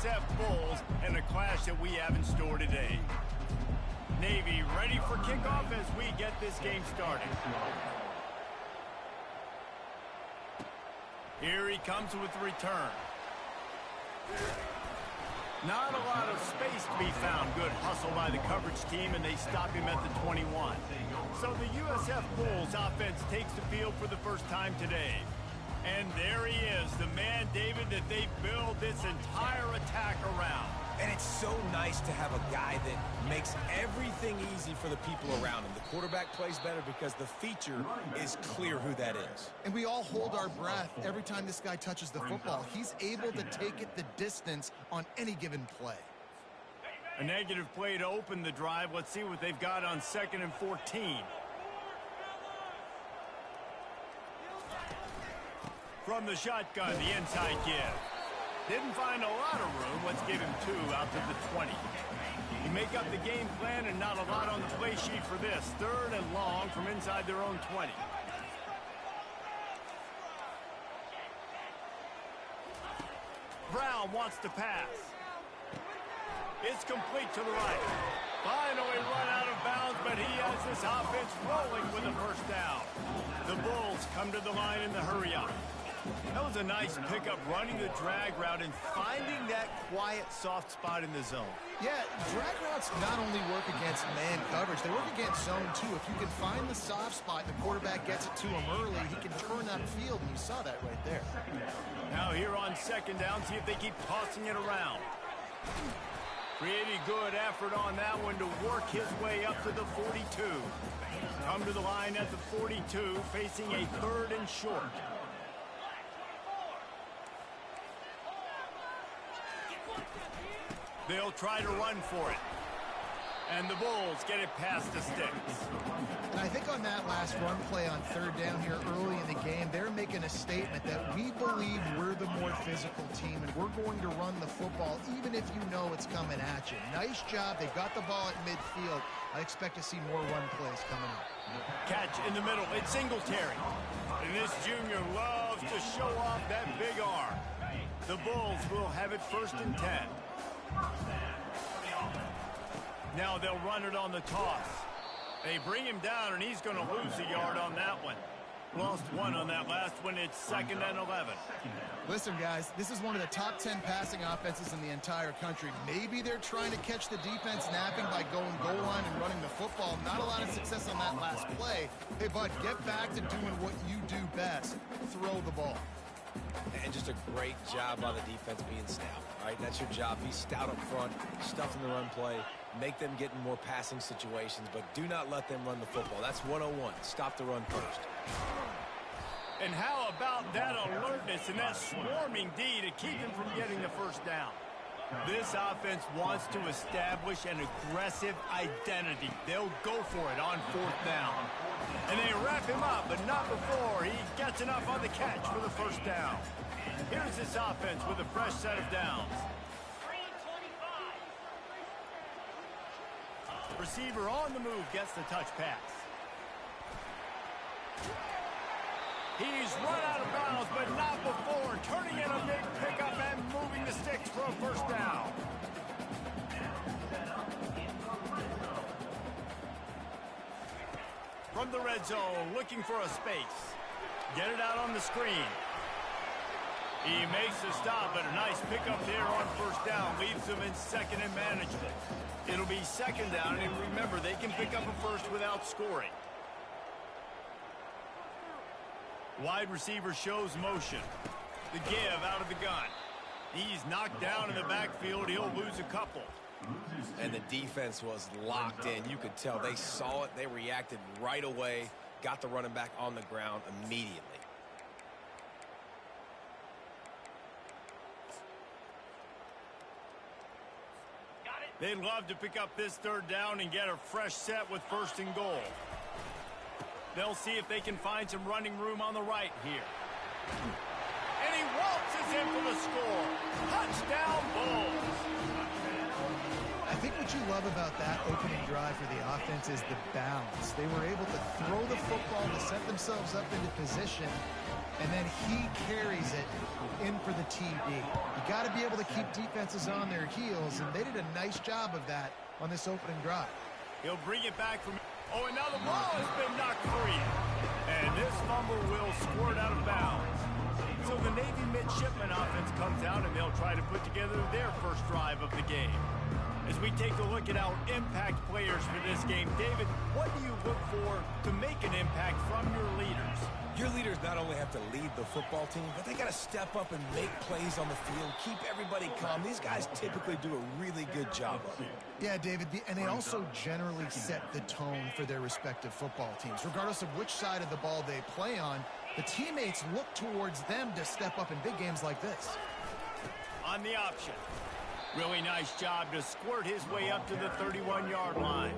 USF Bulls and a clash that we have in store today. Navy ready for kickoff as we get this game started. Here he comes with the return. Not a lot of space to be found. Good hustle by the coverage team, and they stop him at the 21. So the USF Bulls offense takes the field for the first time today. And there he is, the man, David, that they build this entire attack around. And it's so nice to have a guy that makes everything easy for the people around him. The quarterback plays better because the feature is clear who that is. And we all hold our breath every time this guy touches the football. He's able to take it the distance on any given play. A negative play to open the drive. Let's see what they've got on 2nd and 14. From the shotgun, the inside give. Didn't find a lot of room. Let's give him 2 out to the 20. You make up the game plan and not a lot on the play sheet for this. 3rd and long from inside their own 20. Brown wants to pass. It's complete to the right. Finally run out of bounds, but he has this offense rolling with a first down. The Bulls come to the line in the hurry-up. That was a nice pickup, running the drag route and finding that quiet, soft spot in the zone. Yeah, drag routes not only work against man coverage, they work against zone too. If you can find the soft spot, the quarterback gets it to him early, he can turn that field, and you saw that right there. Now here on 2nd down, see if they keep tossing it around. Pretty good effort on that one to work his way up to the 42. Come to the line at the 42, facing a 3rd and short. They'll try to run for it. And the Bulls get it past the sticks. And I think on that last run play on 3rd down here early in the game, they're making a statement that we believe we're the more physical team and we're going to run the football even if you know it's coming at you. Nice job. They got the ball at midfield. I expect to see more run plays coming up. Catch in the middle. It's Singletary. And this junior loves to show off that big arm. The Bulls will have it 1st and 10. Now they'll run it on the toss. They bring him down, and he's going to lose a yard on that one. Lost 1 on that last one. It's 2nd and 11. Listen, guys, this is one of the top 10 passing offenses in the entire country. Maybe they're trying to catch the defense napping by going goal line and running the football. Not a lot of success on that last play. Hey, bud, get back to doing what you do best. Throw the ball. And just a great job by the defense being stout, right? That's your job. Be stout up front, stuff in the run play, make them get in more passing situations, but do not let them run the football. That's 101. Stop the run first. And how about that alertness and that swarming D to keep him from getting the first down? This offense wants to establish an aggressive identity. They'll go for it on 4th down. And they wrap him up, but not before he gets enough on the catch for the first down. Here's this offense with a fresh set of downs. Receiver on the move gets the touch pass. He's run out of bounds, but not before turning in a big pickup and moving the sticks for a first down. From the red zone, looking for a space. Get it out on the screen. He makes the stop, but a nice pickup there on first down. Leaves them in 2nd and manageable. It'll be 2nd down, and remember, they can pick up a first without scoring. Wide receiver shows motion. The give out of the gun. He's knocked down in the backfield. He'll lose a couple. And the defense was locked in. You could tell they saw it. They reacted right away. Got the running back on the ground immediately. They'd love to pick up this 3rd down and get a fresh set with 1st and goal. They'll see if they can find some running room on the right here. And he waltzes in for the score. Touchdown, Bulls. I think what you love about that opening drive for the offense is the bounce. They were able to throw the football to set themselves up into position. and then he carries it in for the TD. You got to be able to keep defenses on their heels, and they did a nice job of that on this opening drive. He'll bring it back from... Oh, and now the ball has been knocked free. And this fumble will squirt out of bounds. So the Navy midshipman offense comes out, and they'll try to put together their first drive of the game. As we take a look at our impact players for this game, David, what do you look for to make an impact from your leaders? Your leaders not only have to lead the football team, but they got to step up and make plays on the field, keep everybody calm. These guys typically do a really good job of it. Yeah, David, and they also generally set the tone for their respective football teams. Regardless of which side of the ball they play on, the teammates look towards them to step up in big games like this. On the option. Really nice job to squirt his way up to the 31-yard line.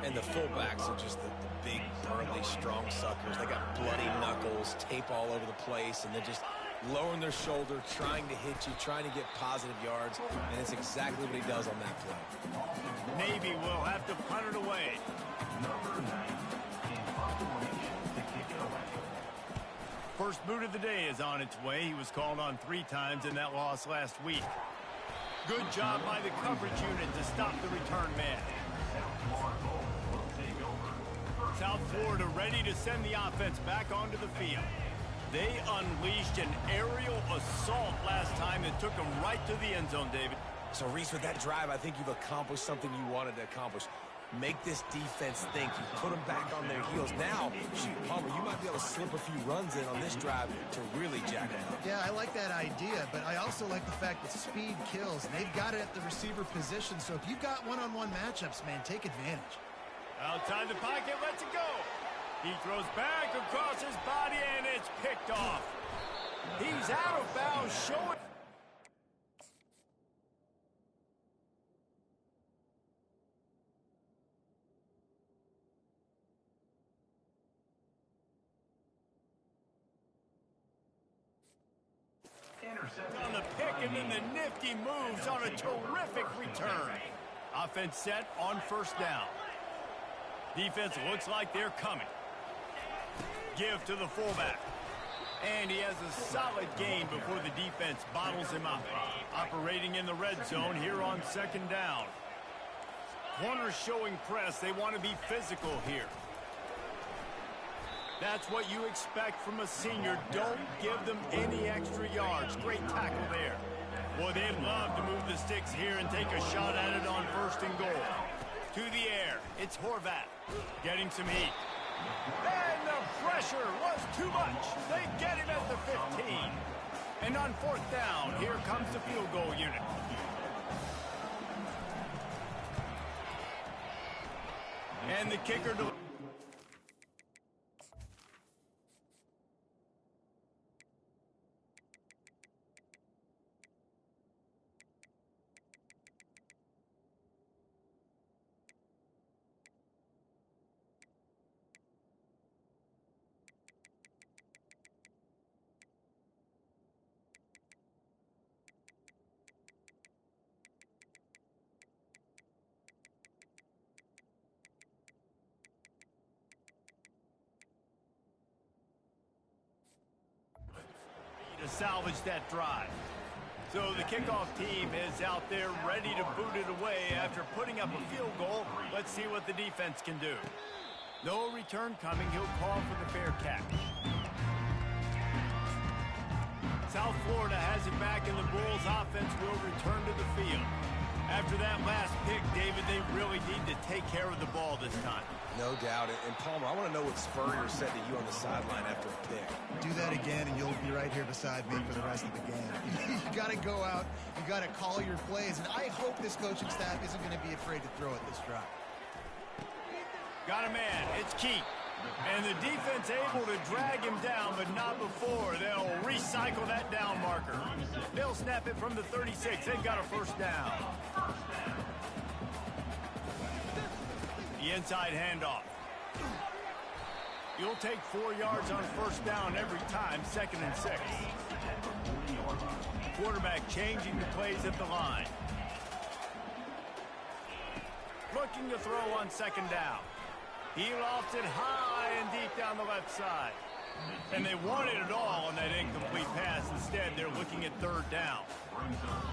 And the fullbacks are just the big, burly, strong suckers. They got bloody knuckles, tape all over the place, and they're just lowering their shoulder, trying to hit you, trying to get positive yards, and it's exactly what he does on that play. Navy will have to punt it away. First boot of the day is on its way. He was called on 3 times in that loss last week. Good job by the coverage unit to stop the return man. South Florida ready to send the offense back onto the field. They unleashed an aerial assault last time that took them right to the end zone, David. So, Reese, with that drive, I think you've accomplished something you wanted to accomplish. Make this defense think. You put them back on their heels. Now, shoot, Palmer, you might be able to slip a few runs in on this drive to really jack it up. Yeah, I like that idea, but I also like the fact that speed kills, and they've got it at the receiver position. So if you've got one-on-one matchups, man, take advantage. Outside the pocket, lets it go. He throws back across his body, and it's picked off. He's out of bounds, showing... on the pick, and then the nifty moves on a terrific return. Offense set on first down. Defense looks like they're coming. Give to the fullback. And he has a solid gain before the defense bottles him up. Operating in the red zone here on second down. Corners showing press. They want to be physical here. That's what you expect from a senior. Don't give them any extra yards. Great tackle there. Boy, they'd love to move the sticks here and take a shot at it on first and goal. To the air. It's Horvat getting some heat. And the pressure was too much. They get him at the 15. And on fourth down, here comes the field goal unit. And the kicker to... to salvage that drive. So the kickoff team is out there ready to boot it away after putting up a field goal. Let's see what the defense can do. No return coming. He'll call for the fair catch. South Florida has it back, and the Bulls offense will return to the field. After that last pick, David, they really need to take care of the ball this time. No doubt. And Palmer, I want to know what Spurrier said to you on the sideline after a pick. Do that again, and you'll be right here beside me for the rest of the game. You got to go out. You got to call your plays. And I hope this coaching staff isn't going to be afraid to throw it this drive. Got a man. It's Keith. And the defense able to drag him down, but not before. They'll recycle that down marker. They'll snap it from the 36. They've got a first down. The inside handoff. You'll take 4 yards on first down every time, 2nd and 6. Quarterback changing the plays at the line. Looking to throw on 2nd down. He lofts it high and deep down the left side. And they wanted it all on that incomplete pass. Instead, they're looking at third down.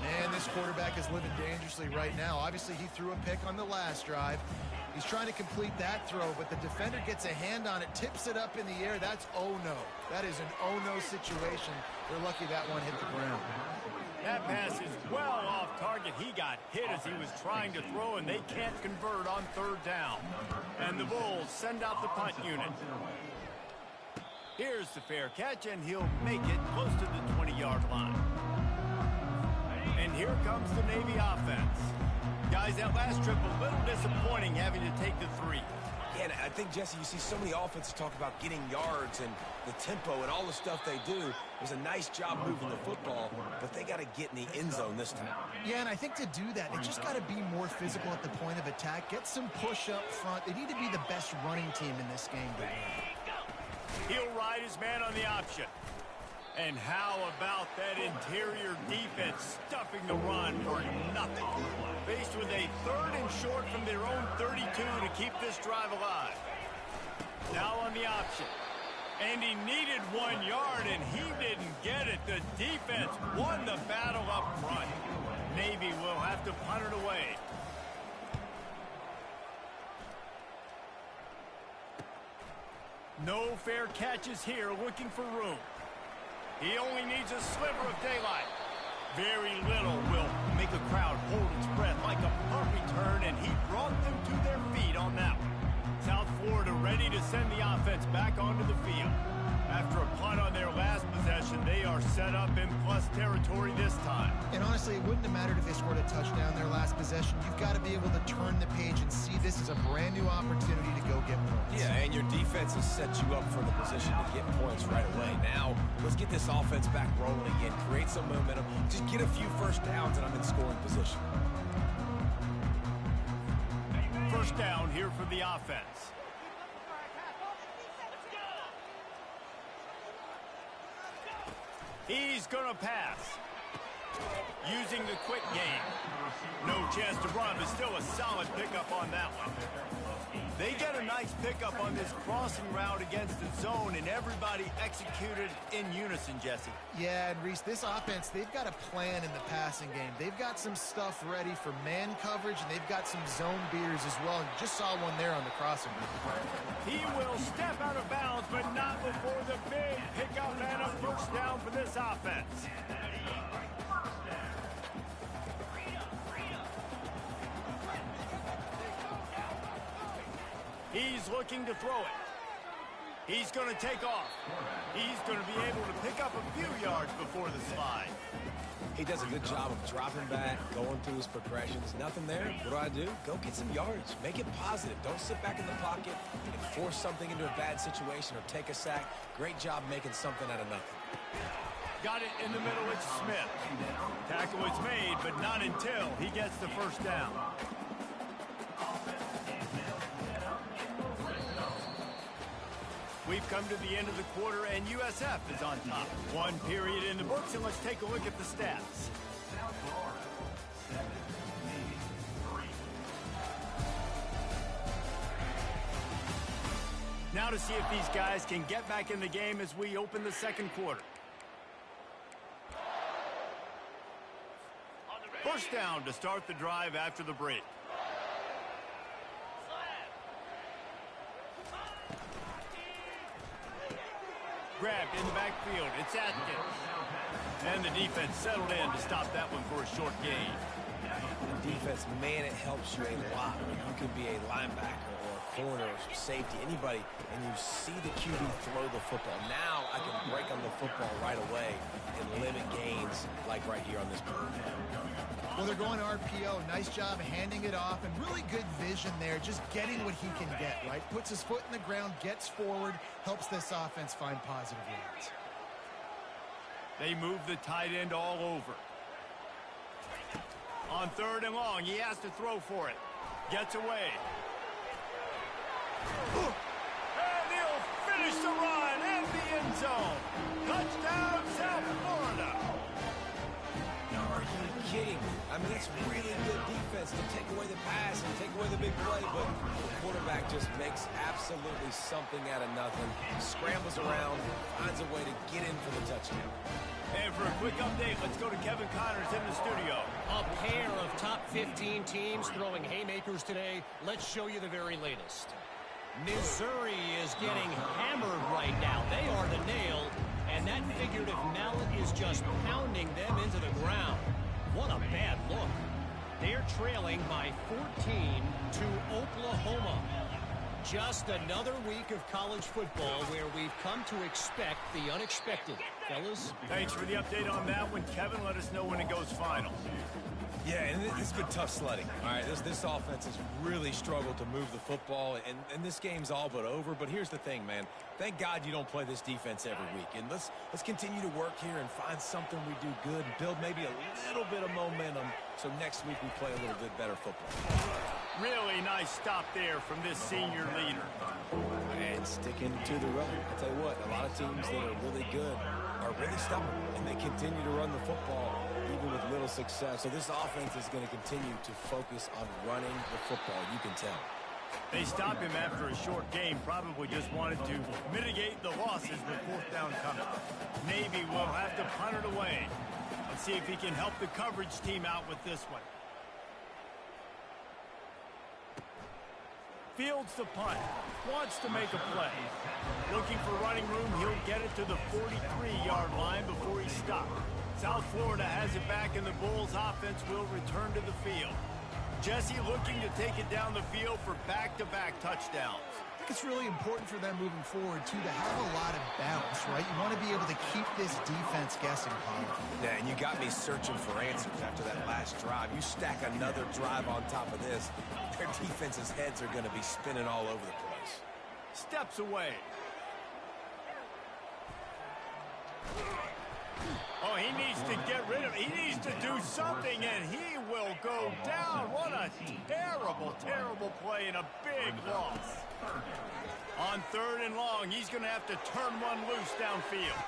Man, this quarterback is living dangerously right now. Obviously, he threw a pick on the last drive. He's trying to complete that throw, but the defender gets a hand on it, tips it up in the air. That's oh-no. That is an oh-no situation. They're lucky that one hit the ground. That pass is well off target. He got hit as he was trying to throw, and they can't convert on third down. And the Bulls send out the punt unit. Here's the fair catch, and he'll make it close to the 20-yard line. And here comes the Navy offense. Guys, that last trip a little disappointing having to take the 3. Yeah, and I think, Jesse, you see so many offenses talk about getting yards and the tempo and all the stuff they do. It was a nice job moving the football, but they got to get in the end zone this time. Yeah, and I think to do that, they just got to be more physical at the point of attack, get some push up front. They need to be the best running team in this game to win. He'll ride his man on the option. And how about that interior defense stuffing the run for nothing? Faced with a 3rd and short from their own 32 to keep this drive alive. Now on the option. And he needed 1 yard, and he didn't get it. The defense won the battle up front. Navy will have to punt it away. No fair catches here, looking for room. He only needs a sliver of daylight. Very little will make a crowd hold its breath like a punt return, and he brought them to their feet on that one. South Florida ready to send the offense back onto the field. After a punt on their last possession, they are set up in plus territory this time. And honestly, it wouldn't have mattered if they scored a touchdown their last possession. You've got to be able to turn the page and see this as a brand new opportunity to go get points. Yeah, and your defense has set you up for the position to get points right away. Now, let's get this offense back rolling again, create some momentum, just get a few first downs, and I'm in scoring position. First down here for the offense. He's going to pass. Using the quick game. No chance to run, but still a solid pickup on that one. They get a nice pickup on this crossing route against the zone, and everybody executed in unison, Jesse. Yeah, and Reese, this offense, they've got a plan in the passing game. They've got some stuff ready for man coverage, and they've got some zone beaters as well. And you just saw one there on the crossing route. He will step out of bounds, but not before the big pickup and a first down for this offense. He's looking to throw it. He's going to take off. He's going to be able to pick up a few yards before the slide. He does a good job of dropping back, going through his progressions. Nothing there. What do? Go get some yards. Make it positive. Don't sit back in the pocket and force something into a bad situation or take a sack. Great job making something out of nothing. Got it in the middle. It's Smith. Tackle is made, but not until he gets the first down. We've come to the end of the quarter, and USF is on top. 1 period in the books, and let's take a look at the stats. Now to see if these guys can get back in the game as we open the second quarter. First down to start the drive after the break. Grabbed in the backfield. It's Atkins. And the defense settled in to stop that one for a short gain. Defense, man, it helps you a lot when you can be a linebacker or a corner or safety, anybody, and you see the QB throw the football. Now I can break on the football right away and limit gains like right here on this play. Well, they're going to RPO. Nice job handing it off, and really good vision there, just getting what he can get, right? Puts his foot in the ground, gets forward, helps this offense find positive yards. They move the tight end all over. On 3rd and long, he has to throw for it. Gets away. And he'll finish the run in the end zone. Touchdown, South Florida. Are you kidding? I mean, it's really good defense to take away the pass and take away the big play, but the quarterback just makes absolutely something out of nothing, scrambles around, finds a way to get in for the touchdown. And for a quick update, let's go to Kevin Connors in the studio. A pair of top 15 teams throwing haymakers today. Let's show you the very latest. Missouri is getting hammered right now. They are the nail, and that figurative mallet is just pounding them into the ground. What a bad look. They're trailing by 14 to Oklahoma. Just another week of college football where we've come to expect the unexpected. Fellas? Thanks for the update on that one, Kevin. Let us know when it goes final. Yeah, and this has been tough sledding. All right, this offense has really struggled to move the football, and this game's all but over. But here's the thing, man. Thank God you don't play this defense every week. And let's continue to work here and find something we do good and build maybe a little bit of momentum so next week we play a little bit better football. Really nice stop there from this senior leader. And sticking to the run. I'll tell you what, a lot of teams that are really good are really stubborn, and they continue to run the football even with little success. So this offense is going to continue to focus on running the football. You can tell. They stopped him after a short game, probably just wanted to mitigate the losses with fourth down coming. Navy will have to punt it away. Let's see if he can help the coverage team out with this one. Fields the punt. Wants to make a play. Looking for running room. He'll get it to the 43-yard line before he stopped. South Florida has it back, and the Bulls offense will return to the field. Jesse looking to take it down the field for back-to-back touchdowns. I think it's really important for them moving forward, too, to have a lot of bounce, right? You want to be able to keep this defense guessing, Colin. Yeah, and you got me searching for answers after that last drive. You stack another drive on top of this, their defense's heads are going to be spinning all over the place. Steps away. Oh, he needs to get rid of it. He needs to do something, and he will go down. What a terrible, terrible play and a big loss. On 3rd and long, he's going to have to turn one loose downfield.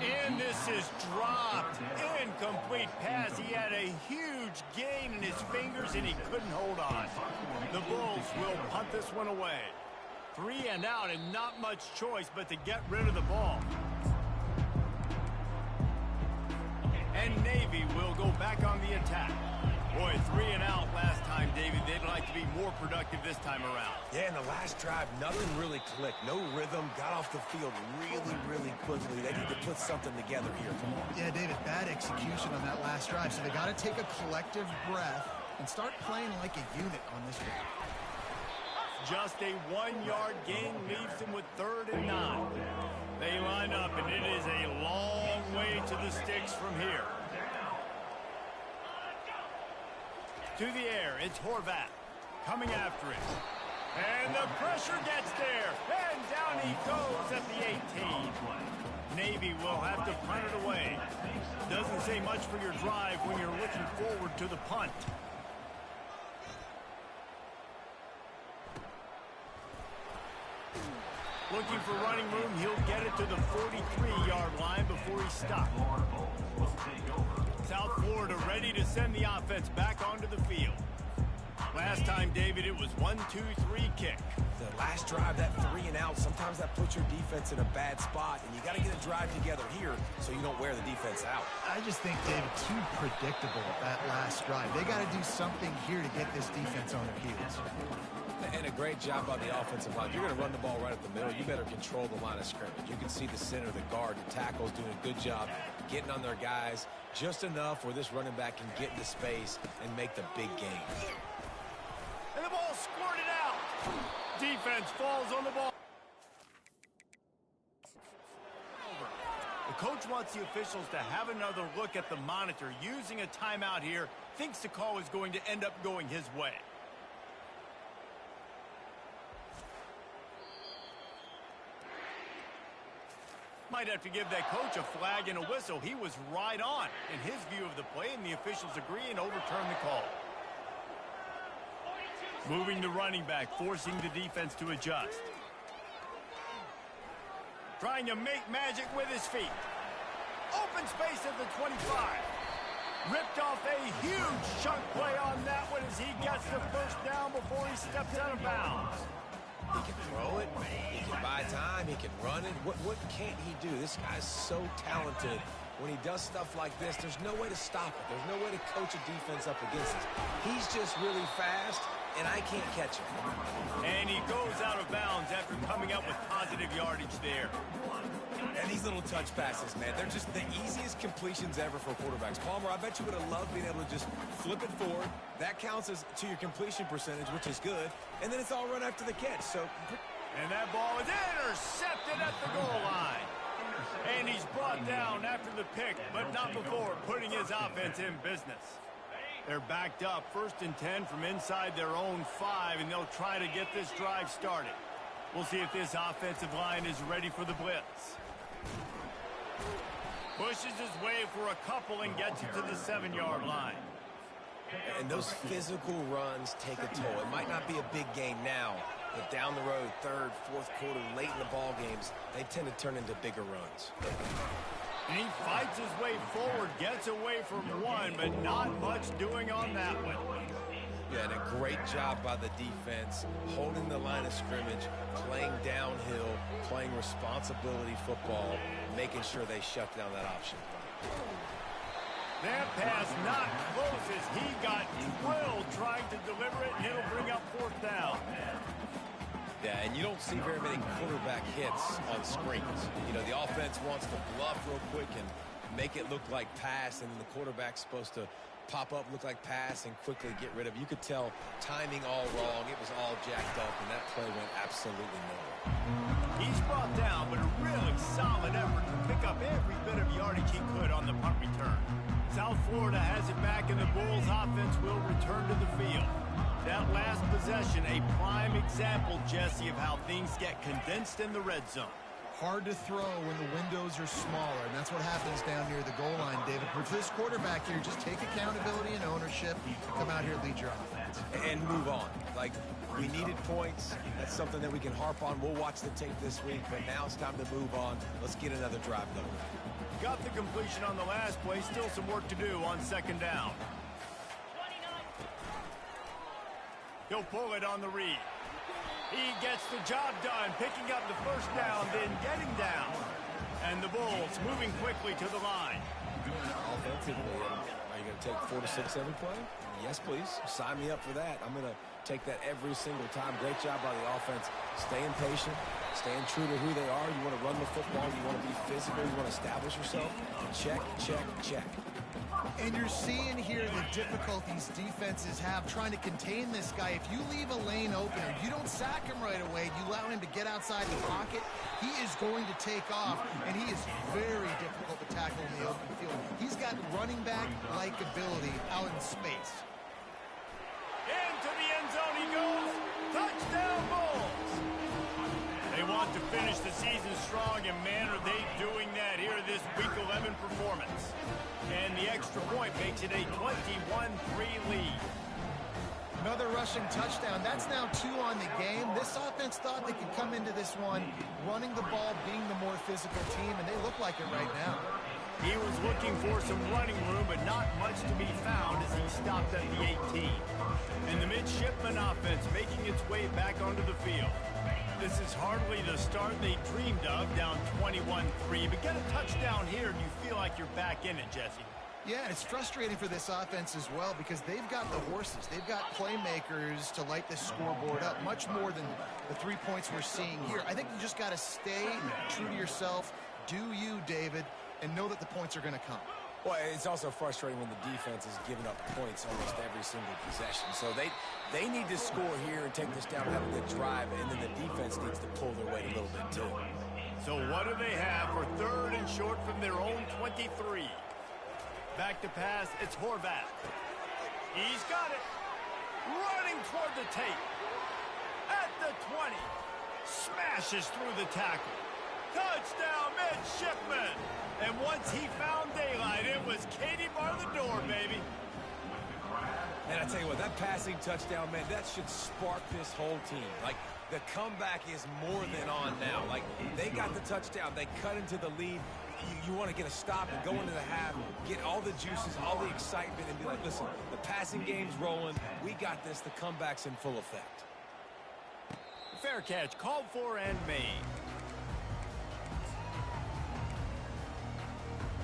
And this is dropped. Incomplete pass. He had a huge gain in his fingers, and he couldn't hold on. The Bulls will punt this one away. 3 and out, and not much choice but to get rid of the ball. And Navy will go back on the attack. Boy, 3 and out last time, David. They'd like to be more productive this time around. Yeah, in the last drive, nothing really clicked. No rhythm. Got off the field really, really quickly. They need to put something together here. Yeah, David, bad execution on that last drive. So they got to take a collective breath and start playing like a unit on this one. Just a 1-yard gain leaves them with 3rd and 9. They line up, and it is a long way to the sticks from here. To the air, it's Horvath coming after it. And the pressure gets there. And down he goes at the 18. Navy will have to punt it away. Doesn't say much for your drive when you're looking forward to the punt. Looking for running room, he'll get it to the 43-yard line before he stops. South Florida ready to send the offense back onto the field. Last time, David, it was 1-2-3 kick. The last drive, that 3 and out, sometimes that puts your defense in a bad spot, and you got to get a drive together here so you don't wear the defense out. I just think, David, too predictable that last drive. They got to do something here to get this defense on their heels. And a great job by the offensive line. You're going to run the ball right up the middle. You better control the line of scrimmage. You can see the center, the guard, the tackle's doing a good job getting on their guys just enough where this running back can get into space and make the big game. And the ball squirted out. Defense falls on the ball. The coach wants the officials to have another look at the monitor. Using a timeout here, thinks the call is going to end up going his way. Might have to give that coach a flag and a whistle. He was right on in his view of the play, and the officials agree and overturn the call. Moving the running back, forcing the defense to adjust. Trying to make magic with his feet. Open space at the 25. Ripped off a huge chunk play on that one as he gets the first down before he steps out of bounds. He can throw it, he can buy time, he can run it. What can't he do? This guy's so talented. When he does stuff like this, there's no way to stop it. There's no way to coach a defense up against it. He's just really fast, and I can't catch him. And he goes out of bounds after coming up with positive yardage there. And these little touch passes, man, they're just the easiest completions ever for quarterbacks. Palmer, I bet you would have loved being able to just flip it forward. That counts as to your completion percentage, which is good. And then it's all run after the catch. And that ball is intercepted at the goal line. And he's brought down after the pick, but not before putting his offense in business. They're backed up 1st and 10 from inside their own 5, and they'll try to get this drive started. We'll see if this offensive line is ready for the blitz. Pushes his way for a couple and gets it to the 7-yard line. And those physical runs take a toll. It might not be a big game now, but down the road, 3rd, 4th quarter, late in the ball games, they tend to turn into bigger runs. And he fights his way forward, gets away from one, but not much doing on that one. Yeah, and a great job by the defense, holding the line of scrimmage, playing downhill, playing responsibility football, making sure they shut down that option. That pass not close as he got drilled trying to deliver it, and it'll bring up 4th down. Yeah, and you don't see very many quarterback hits on screens. You know, the offense wants to bluff real quick and make it look like pass, and then the quarterback's supposed to pop up, look like pass, and quickly get rid of it. You could tell timing all wrong. It was all jacked up, and that play went absolutely nowhere. He's brought down, but a really solid effort to pick up every bit of yardage he could on the punt return. South Florida has it back, and the Bulls offense will return to the field. That last possession, a prime example, Jesse, of how things get condensed in the red zone. Hard to throw when the windows are smaller, and that's what happens down near the goal line, David. For this quarterback here, just take accountability and ownership, come out here and lead your offense. And move on. Like, we needed points. That's something that we can harp on. We'll watch the tape this week, but now it's time to move on. Let's get another drive going. Got the completion on the last play. Still some work to do on 2nd down. He'll pull it on the read. He gets the job done, picking up the 1st down, then getting down. And the Bulls moving quickly to the line. Offensively, are you going to take 4 to 6 every play? Yes, please. Sign me up for that. I'm going to take that every single time. Great job by the offense. Staying patient, staying true to who they are. You want to run the football. You want to be physical. You want to establish yourself. Check, check, check. And you're seeing here the difficulties defenses have trying to contain this guy. If you leave a lane open or you don't sack him right away, you allow him to get outside the pocket, he is going to take off, and he is very difficult to tackle in the open field. He's got running back-like ability out in space. Into the end zone he goes. Touchdown, Bulls! They want to finish the season strong, and man, are they doing that here this Week 11 performance. And the extra point makes it a 21-3 lead. Another rushing touchdown. That's now 2 on the game. This offense thought they could come into this one running the ball, being the more physical team, and they look like it right now. He was looking for some running room, but not much to be found as he stopped at the 18. And the midshipman offense making its way back onto the field. This is hardly the start they dreamed of, down 21-3, but get a touchdown here and you feel like you're back in it, Jesse. Yeah, and it's frustrating for this offense as well because they've got the horses. They've got playmakers to light this scoreboard up, much more than the 3 points we're seeing here. I think you just got to stay true to yourself, do you, David, and know that the points are going to come. Well, it's also frustrating when the defense is giving up points almost every single possession. So they need to score here and take this down, have a good drive, and then the defense needs to pull their weight a little bit too. So what do they have for 3rd and short from their own 23? Back to pass, it's Horvath. He's got it. Running toward the tape. At the 20. Smashes through the tackle. Touchdown, midshipman. And once he found daylight, it was Katie bar the door, baby. And I tell you what, that passing touchdown, man, that should spark this whole team. Like, the comeback is more than on now. Like, they got the touchdown. They cut into the lead. you want to get a stop and go into the half, get all the juices, all the excitement, and be like, listen, the passing game's rolling. We got this. The comeback's in full effect. Fair catch, called for and made.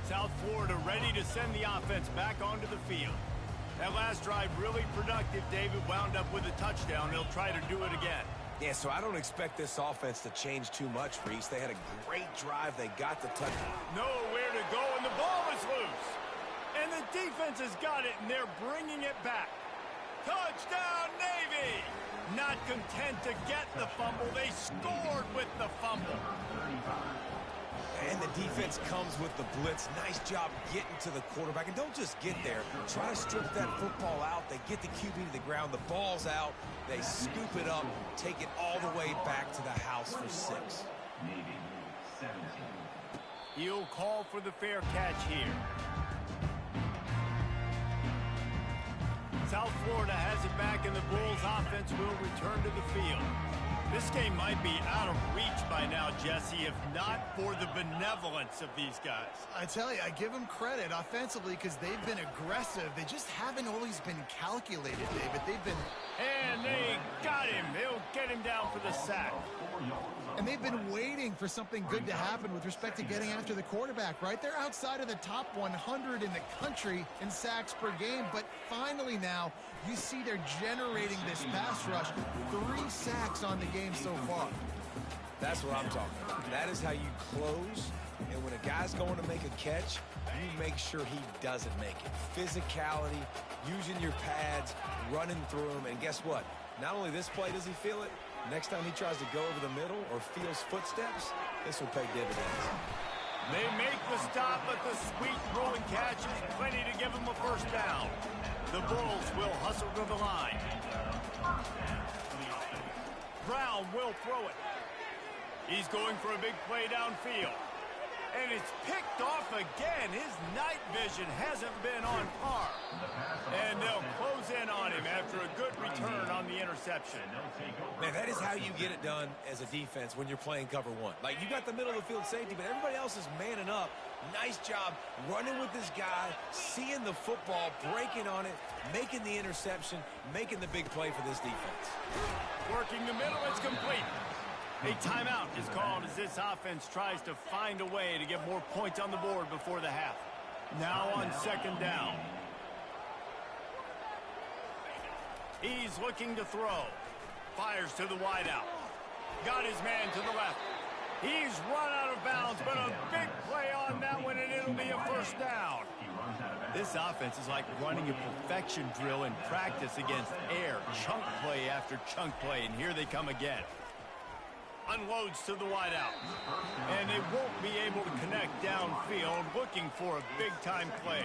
South Florida ready to send the offense back onto the field. That last drive really productive. David wound up with a touchdown. They'll try to do it again. Yeah, so I don't expect this offense to change too much, Reese. They had a great drive. They got the touchdown. Nowhere to go, and the ball is loose. And the defense has got it, and they're bringing it back. Touchdown, Navy! Not content to get the fumble, they scored with the fumble. And the defense comes with the blitz. Nice job getting to the quarterback. And don't just get there. Try to strip that football out. They get the QB to the ground. The ball's out. They scoop it up, take it all the way back to the house for 6. He'll call for the fair catch here. South Florida has it back, and the Bulls offense will return to the field. This game might be out of reach by now, Jesse, if not for the benevolence of these guys. I tell you, I give them credit offensively because they've been aggressive. They just haven't always been calculated, David. They've been... And they got him. They'll get him down for the sack. And they've been waiting for something good to happen with respect to getting after the quarterback, right? They're outside of the top 100 in the country in sacks per game, but finally now you see they're generating this pass rush. 3 sacks on the game so far. That's what I'm talking about. That is how you close, and when a guy's going to make a catch, you make sure he doesn't make it. Physicality, using your pads, running through them, and guess what? Not only this play does he feel it, next time he tries to go over the middle or feels footsteps, this will pay dividends. They make the stop, but the sweet rolling catch is plenty to give them a first down. The Bulls will hustle to the line. Brown will throw it. He's going for a big play downfield. And it's picked off again. His night vision hasn't been on par. And they'll close in on him after a good return on the interception. Man, that is how you get it done as a defense when you're playing cover 1. Like, you got the middle of the field safety, but everybody else is manning up. Nice job running with this guy, seeing the football, breaking on it, making the interception, making the big play for this defense. Working the middle, it's complete. A timeout is called as this offense tries to find a way to get more points on the board before the half. Now on second down. He's looking to throw. Fires to the wideout. Got his man to the left. He's run out of bounds, but a big play on that one, and it'll be a first down. This offense is like running a perfection drill in practice against air. Chunk play after chunk play, and here they come again. Unloads to the wideout. And they won't be able to connect downfield, looking for a big-time play.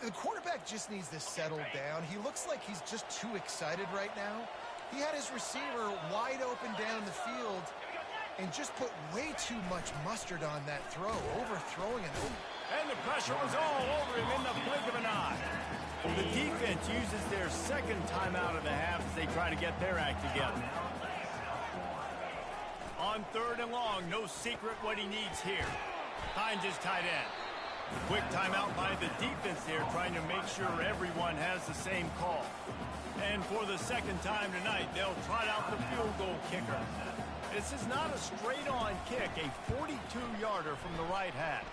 The quarterback just needs to settle down. He looks like he's just too excited right now. He had his receiver wide open down the field and just put way too much mustard on that throw, overthrowing it. And the pressure was all over him in the blink of an eye. The defense uses their second timeout of the half as they try to get their act together. On third and long, no secret what he needs here. Finds his tight end. Quick timeout by the defense there, trying to make sure everyone has the same call. And for the second time tonight, they'll trot out the field goal kicker. This is not a straight-on kick, a 42-yarder from the right hash.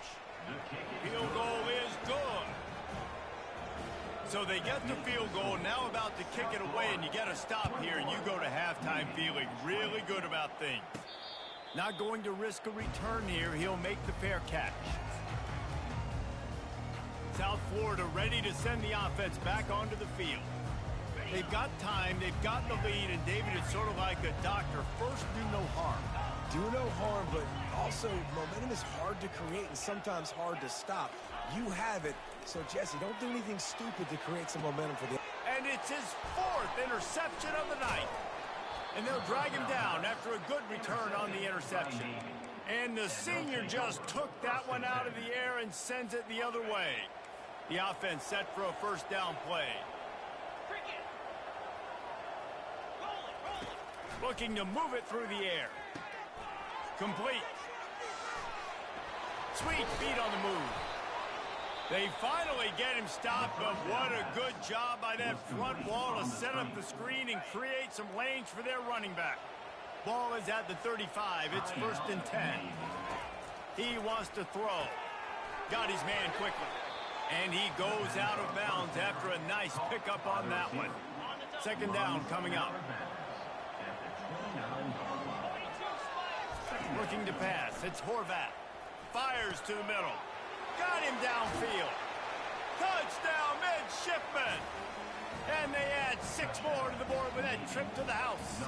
Field goal is good. So they get the field goal, now about to kick it away, and you get a stop here, and you go to halftime feeling really good about things. Not going to risk a return here. He'll make the fair catch. South Florida ready to send the offense back onto the field. They've got time, they've got the lead, and David, it's sort of like a doctor. First, do no harm. Do no harm, but also momentum is hard to create and sometimes hard to stop. You have it, so Jesse, don't do anything stupid to create some momentum for the... And it's his 4th interception of the night. And they'll drag him down after a good return on the interception. And the senior just took that one out of the air and sends it the other way. The offense set for a first down play. Looking to move it through the air. Complete. Sweet feet on the move. They finally get him stopped, but what a good job by that front wall to set up the screen and create some lanes for their running back. Ball is at the 35. It's 1st and 10. He wants to throw. Got his man quickly. And he goes out of bounds after a nice pickup on that one. 2nd down coming up. Looking to pass. It's Horvath. Fires to the middle. Got him downfield. Touchdown, midshipman. And they add 6 more to the board with that trip to the house.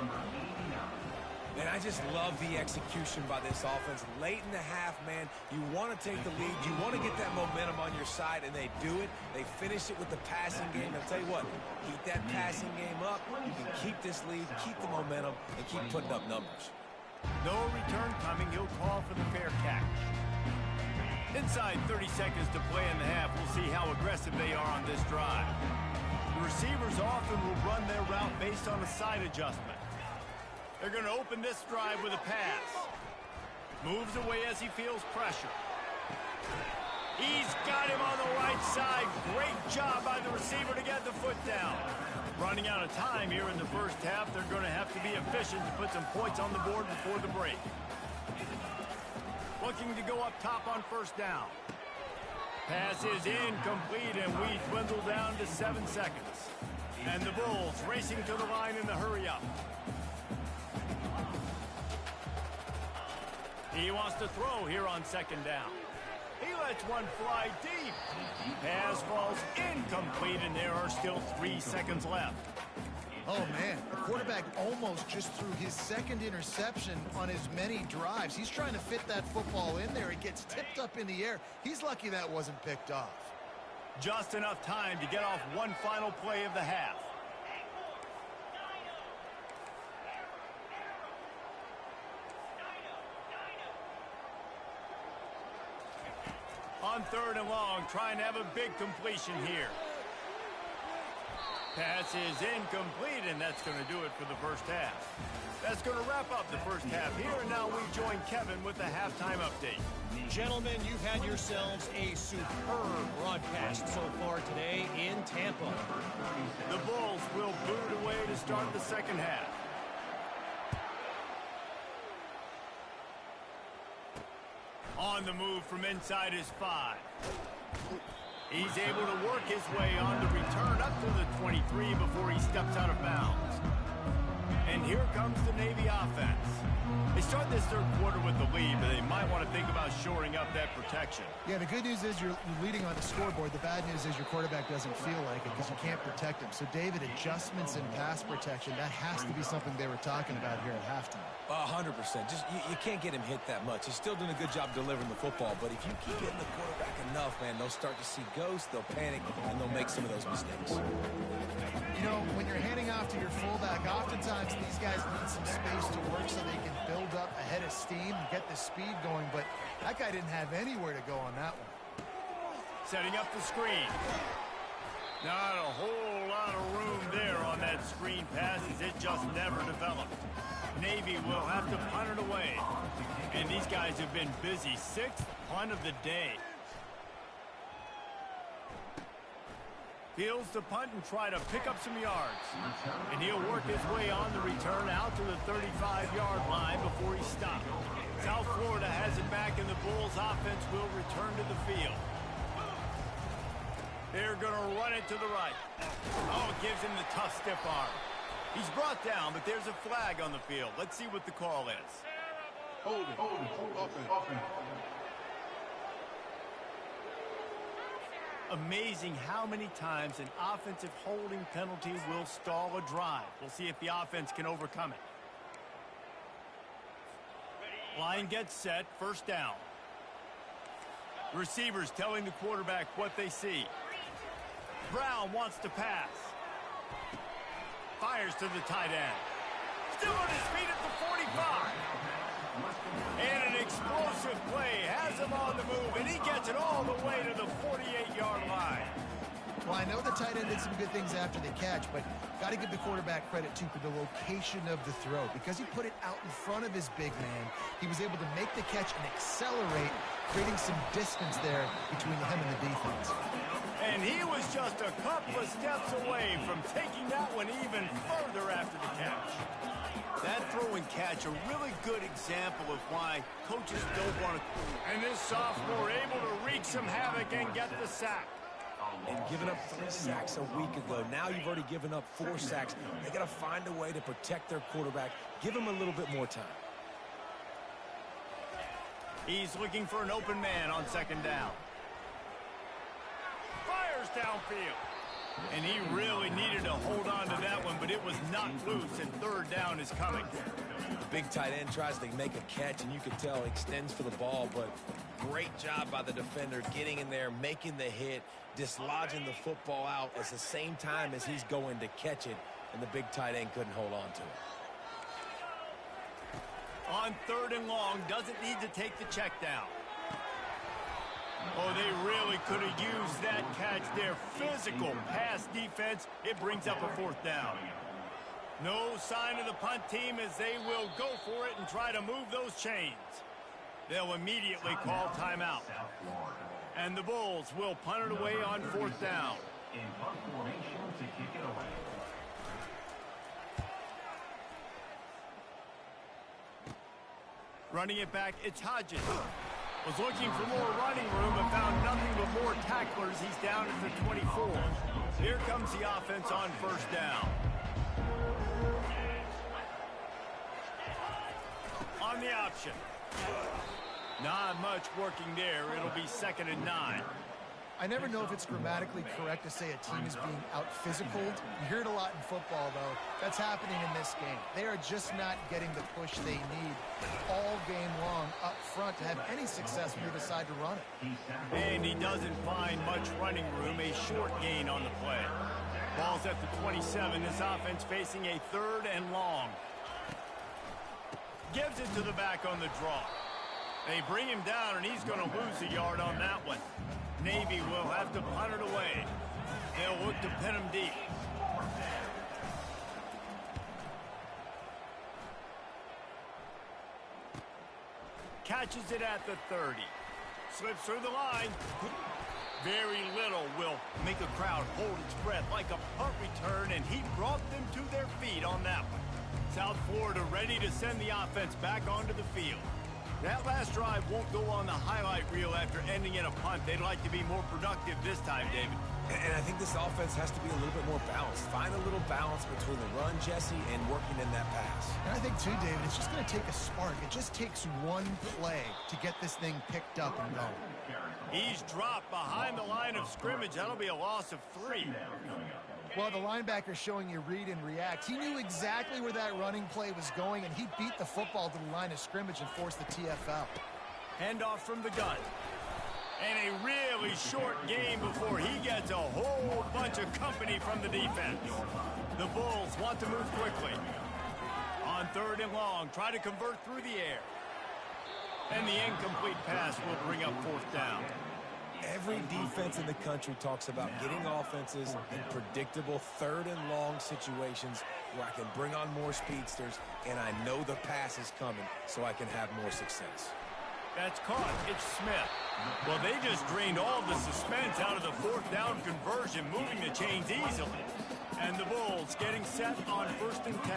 Man, I just love the execution by this offense. Late in the half, man, you want to take the lead. You want to get that momentum on your side, and they do it. They finish it with the passing game. I'll tell you what, keep that passing game up. You can keep this lead, keep the momentum, and keep putting up numbers. No return coming. He'll call for the fair catch. Inside 30 seconds to play in the half. We'll see how aggressive they are on this drive. The receivers often will run their route based on a side adjustment. They're going to open this drive with a pass. Moves away as he feels pressure. He's got him on the right side. Great job by the receiver to get the foot down. Running out of time here in the first half. They're going to have to be efficient to put some points on the board before the break. Looking to go up top on 1st down. Pass is incomplete, and we dwindle down to 7 seconds. And the Bulls racing to the line in the hurry-up. He wants to throw here on 2nd down. He lets one fly deep. Pass falls incomplete, and there are still 3 seconds left. Oh, man, the quarterback almost just threw his 2nd interception on as many drives. He's trying to fit that football in there. It gets tipped up in the air. He's lucky that wasn't picked off. Just enough time to get off one final play of the half. On 3rd and long, trying to have a big completion here. Pass is incomplete, and that's going to do it for the first half. That's going to wrap up the first half here, and now we join Kevin with the halftime update. Gentlemen, you've had yourselves a superb broadcast so far today in Tampa. The Bulls will boot away to start the 2nd half. On the move from inside his 5. He's able to work his way on the return up to the 23 before he steps out of bounds. And here comes the Navy offense. They start this 3rd quarter with the lead, but they might want to think about shoring up that protection. Yeah, the good news is you're leading on the scoreboard. The bad news is your quarterback doesn't feel like it because you can't protect him. So, David, adjustments in pass protection, that has to be something they were talking about here at halftime. 100%. Just you can't get him hit that much. He's still doing a good job delivering the football, but if you keep hitting the quarterback enough, man, they'll start to see ghosts, they'll panic, and they'll make some of those mistakes. You know, when you're handing off to your fullback, oftentimes these guys need some space to work so they can build up a head of steam and get the speed going, but that guy didn't have anywhere to go on that one. Setting up the screen. Not a whole lot of room there on that screen pass as it just never developed. Navy will have to punt it away. And these guys have been busy. 6th punt of the day. Fields to punt and try to pick up some yards. And he'll work his way on the return out to the 35-yard line before he stopped. South Florida has it back, and the Bulls offense will return to the field. They're going to run it to the right. Oh, it gives him the tough stiff arm. He's brought down, but there's a flag on the field. Let's see what the call is. Hold it. Offense. Amazing how many times an offensive holding penalty will stall a drive. We'll see if the offense can overcome it. Line gets set, 1st down. Receivers telling the quarterback what they see. Brown wants to pass. Fires to the tight end. Still on his feet at the 45. And an explosive play has him on the move, and he gets it all the way to the 48-yard line. Well, I know the tight end did some good things after the catch, but got to give the quarterback credit, too, for the location of the throw. Because he put it out in front of his big man, he was able to make the catch and accelerate, creating some distance there between him and the defense. And he was just a couple of steps away from taking that one even further after the catch. That throw and catch, a really good example of why coaches don't want to. And this sophomore able to wreak some havoc and get the sack. And giving up 3 sacks a week ago. Now you've already given up 4 sacks. They got to find a way to protect their quarterback. Give him a little bit more time. He's looking for an open man on second down. Fires downfield. And he really needed to hold on to that one, but it was knocked loose, and third down is coming. The big tight end tries to make a catch, and you can tell he extends for the ball, but great job by the defender getting in there, making the hit, dislodging the football out at the same time as he's going to catch it, and the big tight end couldn't hold on to it. On third and long, doesn't need to take the check down. Oh, they really could have used that catch there. Physical pass defense. It brings up a fourth down. No sign of the punt team as they will go for it and try to move those chains. They'll immediately call timeout. And the Bulls will punt it away on fourth down. In punt formation to kick it away. Running it back, it's Hodges. Was looking for more running room, but found nothing but more tacklers. He's down at the 24. Here comes the offense on first down. On the option. Not much working there. It'll be 2nd and 9. I never know if it's grammatically correct to say a team is being out-physicaled. You hear it a lot in football, though. That's happening in this game. They are just not getting the push they need all game long up front to have any success when they decide to run it. And he doesn't find much running room. A short gain on the play. Ball's at the 27. This offense facing a 3rd and long. Gives it to the back on the draw. They bring him down, and he's going to lose a yard on that one. Navy will have to punt it away. They'll look to pin him deep. Catches it at the 30. Slips through the line. Very little will make a crowd hold its breath like a punt return, and he brought them to their feet on that one. South Florida ready to send the offense back onto the field. That last drive won't go on the highlight reel after ending in a punt. They'd like to be more productive this time, David. And I think this offense has to be a little bit more balanced. Find a little balance between the run, Jesse, and working in that pass. And I think, too, David, it's just going to take a spark. It just takes one play to get this thing picked up and going. He's dropped behind the line of scrimmage. That'll be a loss of 3. Well, the linebacker's showing you read and react. He knew exactly where that running play was going, and he beat the football to the line of scrimmage and forced the TFL. Handoff from the gun. And a really short game before he gets a whole bunch of company from the defense. The Bulls want to move quickly. On 3rd and long, try to convert through the air. And the incomplete pass will bring up 4th down. Every defense in the country talks about getting offenses in predictable 3rd and long situations where I can bring on more speedsters and I know the pass is coming so I can have more success. That's caught. It's Smith. Well, they just drained all the suspense out of the 4th down conversion, moving the chains easily. And the Bulls getting set on 1st and 10.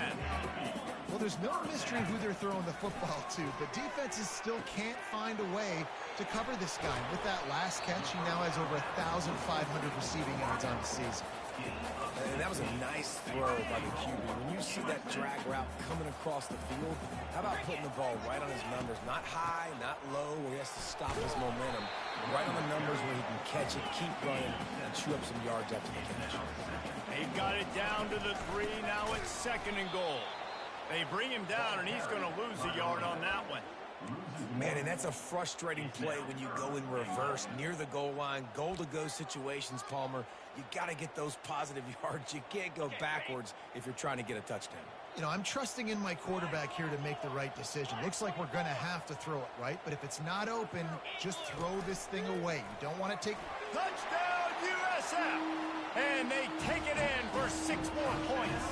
Well, there's no mystery who they're throwing the football to, but defenses still can't find a way to cover this guy. With that last catch, he now has over 1,500 receiving yards on the season. And that was a nice throw by the QB. When you see that drag route coming across the field, how about putting the ball right on his numbers? Not high, not low, where he has to stop his momentum. Right on the numbers where he can catch it, keep running, and chew up some yards after the catch. They've got it down to the 3. Now it's 2nd and goal. They bring him down, and he's going to lose a yard on that one. Man, and that's a frustrating play when you go in reverse near the goal line, goal-to-go situations, Palmer. You got to get those positive yards. You can't go backwards if you're trying to get a touchdown. You know, I'm trusting in my quarterback here to make the right decision. Looks like we're going to have to throw it, right? But if it's not open, just throw this thing away. You don't want to take... Touchdown, USF! 6 more points.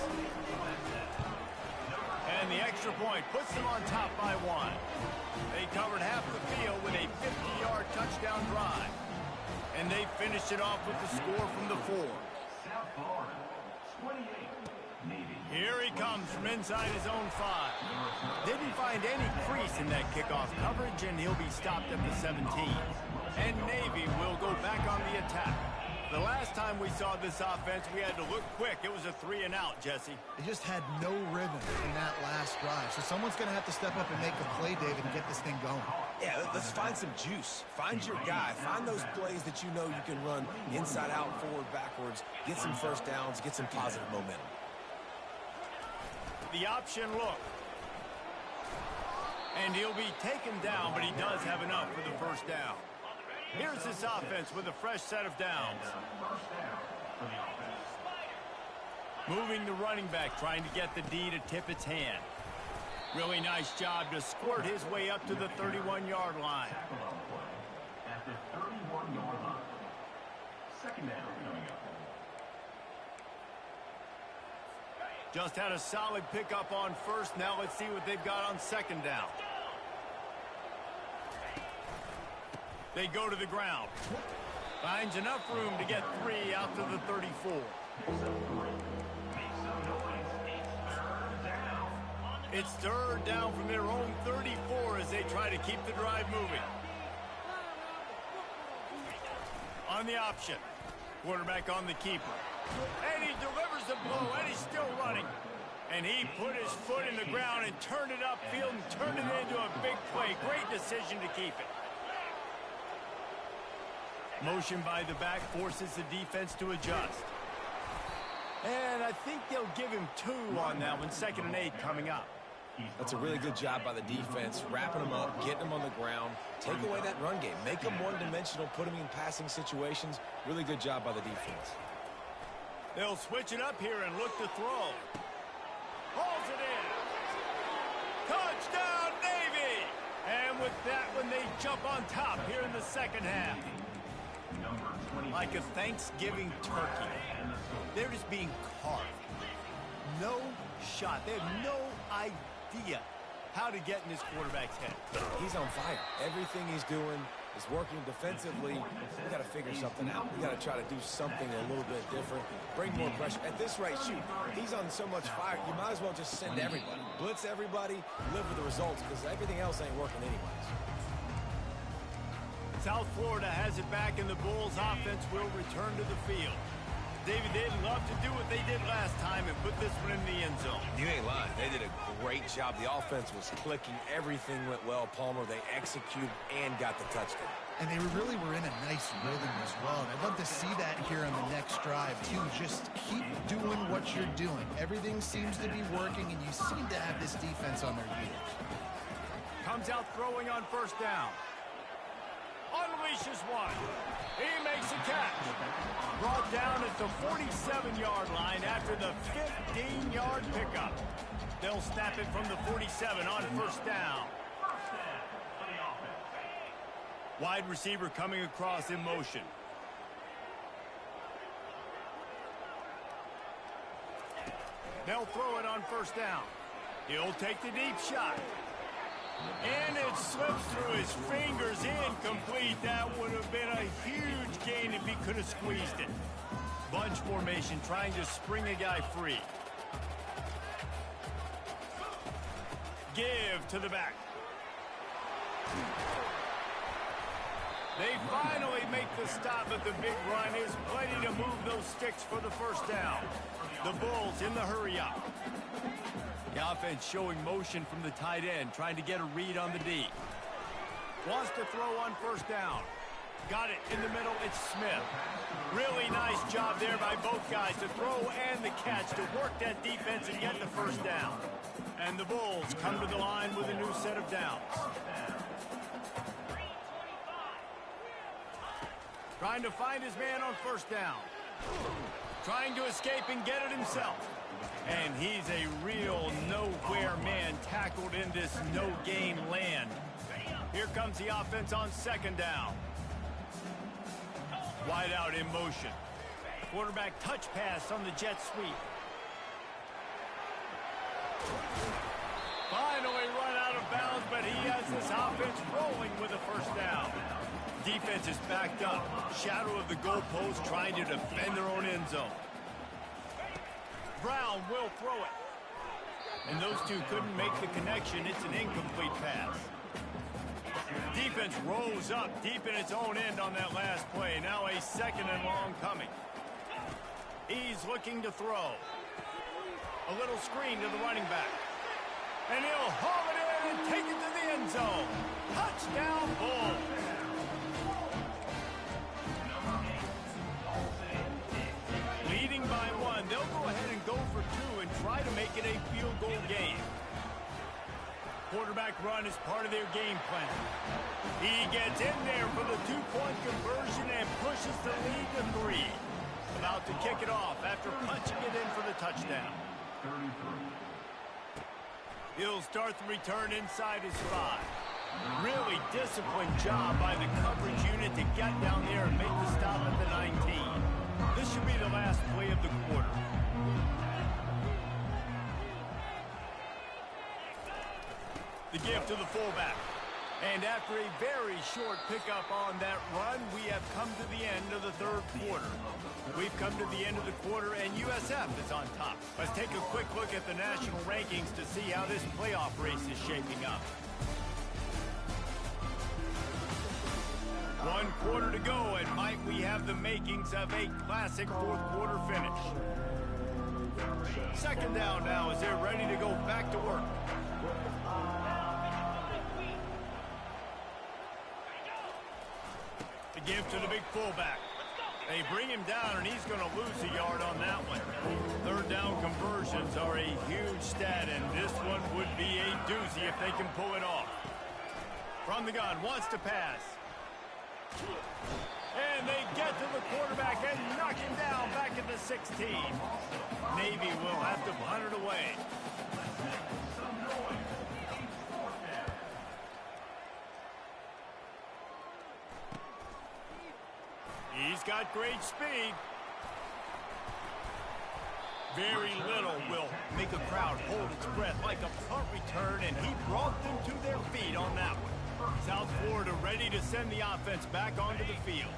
And the extra point puts them on top by 1. They covered half the field with a 50-yard touchdown drive. And they finished it off with the score from the 4. South Florida, 28, Navy. Here he comes from inside his own 5. Didn't find any crease in that kickoff coverage, and he'll be stopped at the 17. And Navy will go back on the attack. The last time we saw this offense, we had to look quick. It was a 3-and-out, Jesse. They just had no rhythm in that last drive. So someone's going to have to step up and make a play, David, and get this thing going. Yeah, let's find some juice. Find your guy. Find those plays that you know you can run inside out, forward, backwards. Get some first downs. Get some positive momentum. The option look. And he'll be taken down, but he does have enough for the first down. Here's this offense with a fresh set of downs. Moving the running back, trying to get the D to tip its hand. Really nice job to squirt his way up to the 31-yard line. At the 31-yard line. Second down coming up. Just had a solid pickup on first. Now let's see what they've got on second down. They go to the ground. Finds enough room to get 3 out to the 34. It's third down from their own 34 as they try to keep the drive moving. On the option. Quarterback on the keeper. And he delivers the blow, and he's still running. And he put his foot in the ground and turned it upfield and turned it into a big play. Great decision to keep it. Motion by the back forces the defense to adjust. And I think they'll give him 2 on that one. 2nd and 8 coming up. That's a really good job by the defense, wrapping them up, getting them on the ground, take away that run game, make them one-dimensional, put them in passing situations. Really good job by the defense. They'll switch it up here and look to throw. Hauls it in. Touchdown, Navy! And with that one, they jump on top here in the second half. Like a Thanksgiving turkey. They're just being carved. No shot. They have no idea how to get in this quarterback's head. He's on fire. Everything he's doing is working defensively. We got to figure something out. We got to try to do something a little bit different. Bring more pressure. At this rate, shoot, he's on so much fire, you might as well just send everybody. Blitz everybody, live with the results, because everything else ain't working anyways. South Florida has it back, and the Bulls offense will return to the field. David, they'd love to do what they did last time and put this one in the end zone. You ain't lying. They did a great job. The offense was clicking. Everything went well. Palmer, they executed and got the touchdown. And they really were in a nice rhythm as well. And I'd love to see that here on the next drive, too. Just keep doing what you're doing. Everything seems to be working, and you seem to have this defense on their heels. Comes out throwing on first down. Unleashes one. He makes a catch. Brought down at the 47-yard line after the 15-yard pickup. They'll snap it from the 47 on first down. Wide receiver coming across in motion. They'll throw it on first down. He'll take the deep shot. And it slips through his fingers, incomplete. That would have been a huge gain if he could have squeezed it. Bunch formation, trying to spring a guy free. Give to the back. They finally make the stop, but the big run is plenty to move those sticks for the first down. The Bulls in the hurry-up. The offense showing motion from the tight end, trying to get a read on the D. Wants to throw on first down. Got it in the middle, it's Smith. Really nice job there by both guys, to throw and the catch, to work that defense and get the first down. And the Bulls come to the line with a new set of downs. Trying to find his man on first down. Trying to escape and get it himself. And he's a real nowhere man, tackled in this no-gain land. Here comes the offense on second down. Wide out in motion. Quarterback touch pass on the jet sweep. Finally run out of bounds, but he has this offense rolling with a first down. Defense is backed up. Shadow of the goalpost trying to defend their own end zone. Brown will throw it. And those two couldn't make the connection. It's an incomplete pass. Defense rolls up deep in its own end on that last play. Now a second and long coming. He's looking to throw. A little screen to the running back. And he'll haul it in and take it to the end zone. Touchdown, Bulls. Leading by one, they'll go ahead and go for two and try to make it a field goal game. Quarterback run is part of their game plan. He gets in there for the two-point conversion and pushes the lead to 3. About to kick it off after punching it in for the touchdown. He'll start the return inside his 5. Really disciplined job by the coverage unit to get down there and make the stop at the 19. This should be the last play of the quarter. The give to the fullback. And after a very short pickup on that run, we have come to the end of the third quarter. We've come to the end of the quarter, and USF is on top. Let's take a quick look at the national rankings to see how this playoff race is shaping up. 1 quarter to go, and might we have the makings of a classic fourth quarter finish. Second down now as they're ready to go back to work. The give to the big fullback. They bring him down, and he's going to lose a yard on that one. Third down conversions are a huge stat, and this one would be a doozy if they can pull it off. From the gun, wants to pass. And they get to the quarterback and knock him down back at the 16. Navy will have to punt it away. He's got great speed. Very little will make a crowd hold its breath like a punt return, and he brought them to their feet on that one. South Florida ready to send the offense back onto the field.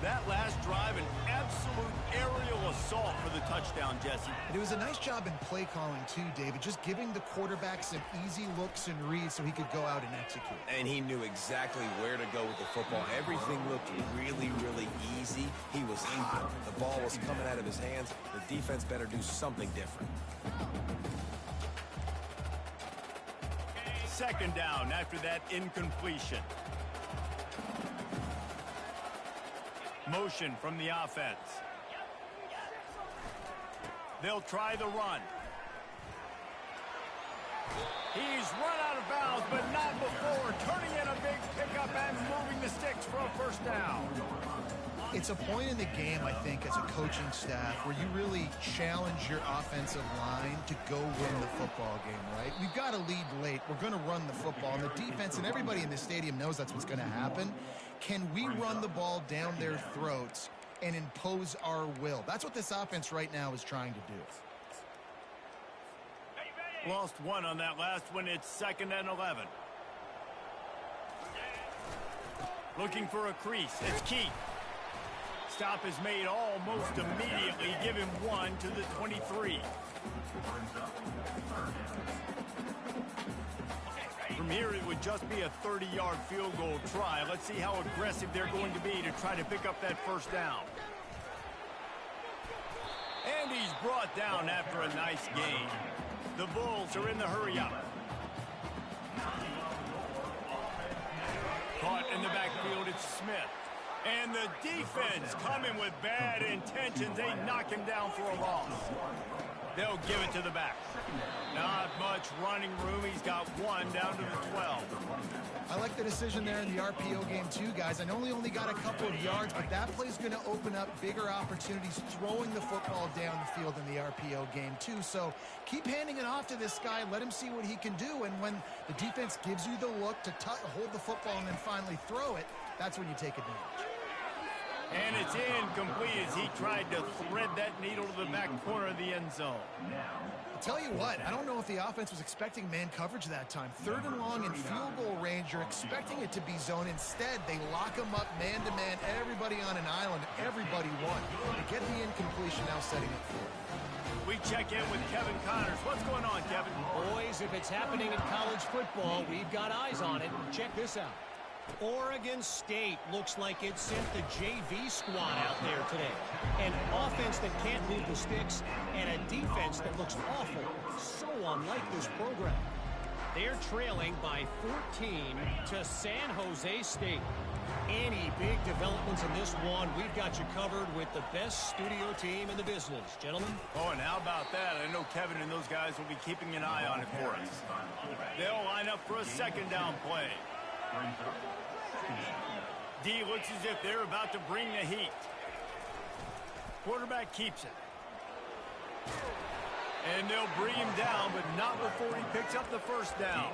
That last drive, an absolute aerial assault for the touchdown, Jesse. It was a nice job in play calling, too, David, just giving the quarterback some easy looks and reads so he could go out and execute. And he knew exactly where to go with the football. Everything looked really, really easy. He was hot. The ball was coming out of his hands. The defense better do something different. Second down after that incompletion. Motion from the offense. They'll try the run. He's run out of bounds, but not before turning in a big pickup and moving the sticks for a first down. It's a point in the game, I think, as a coaching staff where you really challenge your offensive line to go win the football game, right? We've got to lead late. We're going to run the football. And the defense and everybody in the stadium knows that's what's going to happen. Can we run the ball down their throats and impose our will? That's what this offense right now is trying to do. Lost one on that last one. It's 2nd and 11. Looking for a crease. It's Keith. Stop is made almost immediately. Give him 1 to the 23. From here, it would just be a 30-yard field goal try. Let's see how aggressive they're going to be to try to pick up that first down. And he's brought down after a nice gain. The Bulls are in the hurry-up. Caught in the backfield, it's Smith. And the defense coming with bad intentions. They knock him down for a loss. They'll give it to the back. Not much running room. He's got 1 down to the 12. I like the decision there in the RPO game too, guys. I know he only got a couple of yards, but that play's going to open up bigger opportunities throwing the football down the field in the RPO game too. So keep handing it off to this guy. Let him see what he can do. And when the defense gives you the look to hold the football and then finally throw it, that's when you take advantage. And it's incomplete as he tried to thread that needle to the back corner of the end zone. I'll tell you what, I don't know if the offense was expecting man coverage that time. 3rd and long in field goal range, you're expecting it to be zone. Instead, they lock them up man-to-man, everybody on an island, everybody won. They get the incompletion, now setting up for it. We check in with Kevin Connors. What's going on, Kevin? Boys, if it's happening in college football, we've got eyes on it. Check this out. Oregon State looks like it sent the JV squad out there today. An offense that can't move the sticks and a defense that looks awful. So unlike this program. They're trailing by 14 to San Jose State. Any big developments in this one, we've got you covered with the best studio team in the business. Gentlemen? Oh, and how about that? I know Kevin and those guys will be keeping an eye on it for us. They'll line up for a 2nd down play. D looks as if they're about to bring the heat. Quarterback keeps it. And they'll bring him down, but not before he picks up the 1st down.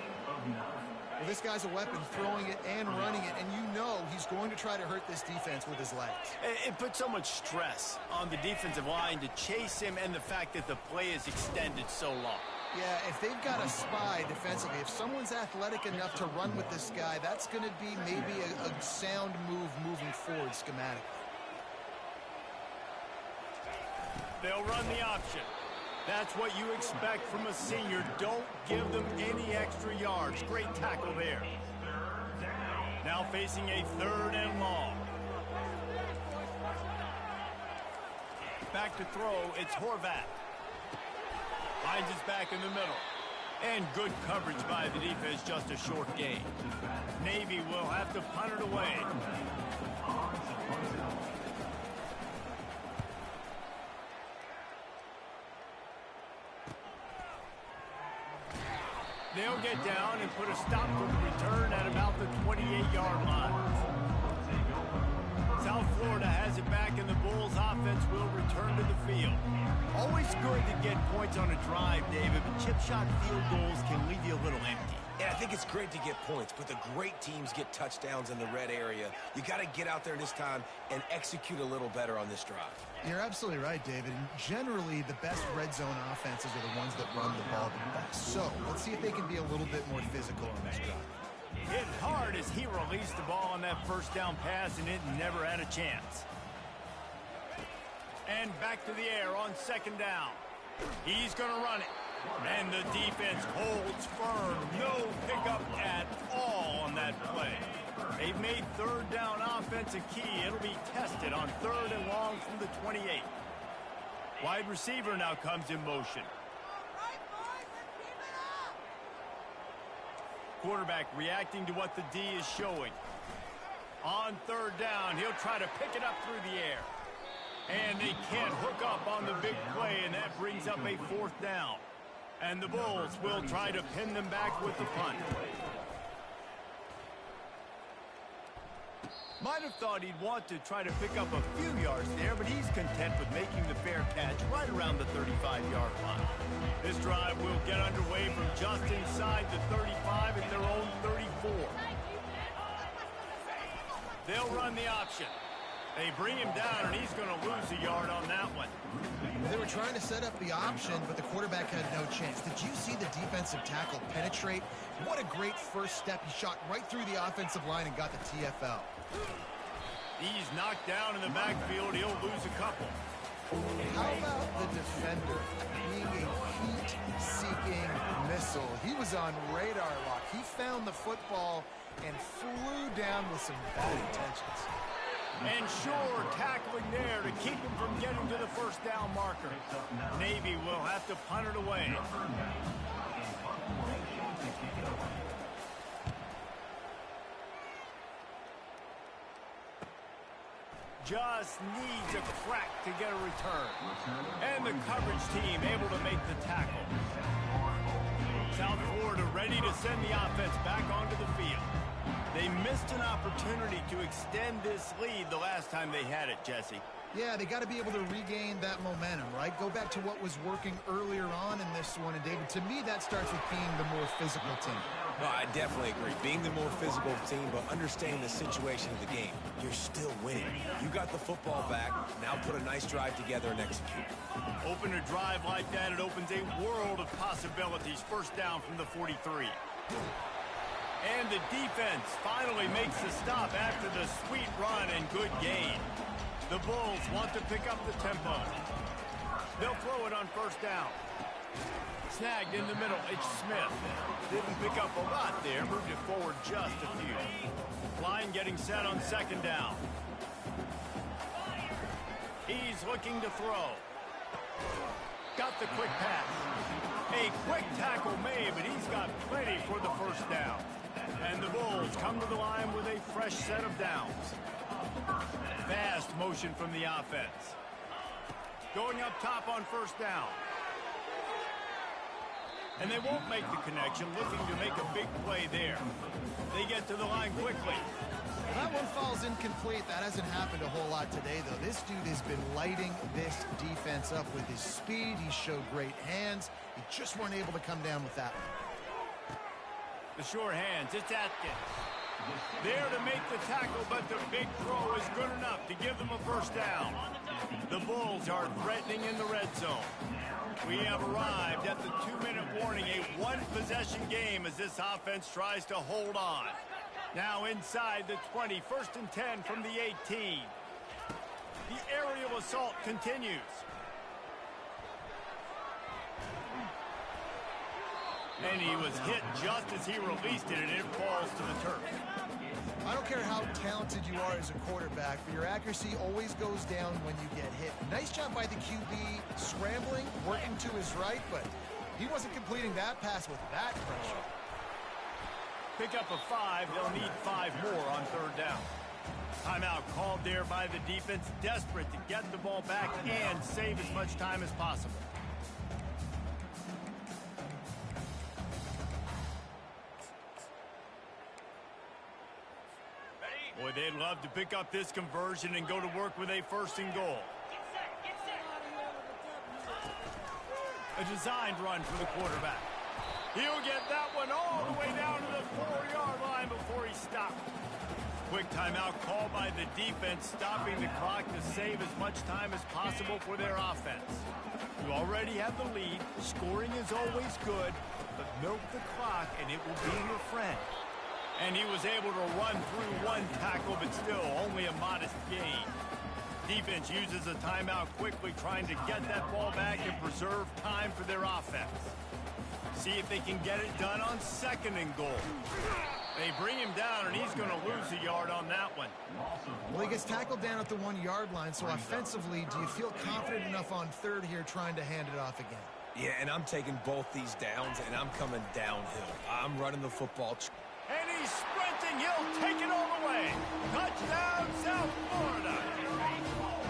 Well, this guy's a weapon, throwing it and running it, and you know he's going to try to hurt this defense with his legs. It puts so much stress on the defensive line to chase him, and the fact that the play is extended so long. Yeah, if they've got a spy defensively, if someone's athletic enough to run with this guy, that's going to be maybe a sound move moving forward schematically. They'll run the option. That's what you expect from a senior. Don't give them any extra yards. Great tackle there. Now facing a 3rd and long. Back to throw, it's Horvat. Finds his back in the middle. And good coverage by the defense, just a short gain. Navy will have to punt it away. They'll get down and put a stop to the return at about the 28-yard line. South Florida has it back, and the Bulls offense will return to the field. Always good to get points on a drive, David, but chip shot field goals can leave you a little empty. Yeah, I think it's great to get points, but the great teams get touchdowns in the red area. You got to get out there this time and execute a little better on this drive. You're absolutely right, David. And generally, the best red zone offenses are the ones that run the ball the best. So let's see if they can be a little bit more physical on this drive. Hit hard as he released the ball on that 1st down pass, and it never had a chance. And back to the air on 2nd down. He's going to run it. And the defense holds firm. No pickup at all on that play. They've made 3rd down offense a key. It'll be tested on 3rd and long from the 28. Wide receiver now comes in motion. Quarterback reacting to what the D is showing. On 3rd down, he'll try to pick it up through the air. And they can't hook up on the big play, and that brings up a 4th down. And the Bulls will try to pin them back with the punt. Might have thought he'd want to try to pick up a few yards there, but he's content with making the fair catch right around the 35-yard line. This drive will get underway from just inside the 35 at their own 34. They'll run the option. They bring him down, and he's going to lose a yard on that one. They were trying to set up the option, but the quarterback had no chance. Did you see the defensive tackle penetrate? What a great first step. He shot right through the offensive line and got the TFL. He's knocked down in the backfield. He'll lose a couple. How about the defender being a heat-seeking missile? He was on radar lock. He found the football and flew down with some bad intentions. And sure, tackling there to keep him from getting to the 1st down marker. Navy will have to punt it away. Just needs a crack to get a return. And the coverage team able to make the tackle. South Florida ready to send the offense back onto the field. They missed an opportunity to extend this lead the last time they had it, Jesse. Yeah, they got to be able to regain that momentum, right? like. Go back to what was working earlier on in this one. And, David, to me, that starts with being the more physical team. No, I definitely agree. Being the more physical team, but understanding the situation of the game. You're still winning. You got the football back. Now put a nice drive together and execute. Open a drive like that, it opens a world of possibilities. First down from the 43. And the defense finally makes the stop after the sweet run and good gain. The Bulls want to pick up the tempo. They'll throw it on first down. Snagged in the middle, it's Smith. Didn't pick up a lot there, moved it forward just a few. Line getting set on second down. He's looking to throw. Got the quick pass. A quick tackle made, but he's got plenty for the first down. And the Bulls come to the line with a fresh set of downs. Fast motion from the offense. Going up top on first down. And they won't make the connection, looking to make a big play there. They get to the line quickly. Well, that one falls incomplete. That hasn't happened a whole lot today, though. This dude has been lighting this defense up with his speed. He showed great hands. He just weren't able to come down with that one. The short hands, it's Atkins. There to make the tackle, but the big throw is good enough to give them a first down. The Bulls are threatening in the red zone. We have arrived at the 2-minute warning, a one-possession game as this offense tries to hold on. Now inside the 20, 1st and 10 from the 18. The aerial assault continues. And he was hit just as he released it, and it falls to the turf. I don't care how talented you are as a quarterback, but your accuracy always goes down when you get hit. Nice job by the QB scrambling, working to his right, but he wasn't completing that pass with that pressure. Pick up a 5. They'll need 5 more on third down. Timeout called there by the defense, desperate to get the ball back and save as much time as possible. Boy, they'd love to pick up this conversion and go to work with a 1st and goal. A designed run for the quarterback. He'll get that one all the way down to the 4-yard line before he stopped. Quick timeout called by the defense, stopping the clock to save as much time as possible for their offense. You already have the lead. Scoring is always good, but milk the clock and it will be your friend. And he was able to run through one tackle, but still only a modest gain. Defense uses a timeout quickly, trying to get that ball back and preserve time for their offense. See if they can get it done on 2nd and goal. They bring him down, and he's going to lose a yard on that one. Well, he gets tackled down at the 1-yard line, so offensively, do you feel confident enough on third here trying to hand it off again? Yeah, and I'm taking both these downs, and I'm coming downhill. I'm running the football. And he's sprinting. He'll take it all the way. Touchdown, South Florida.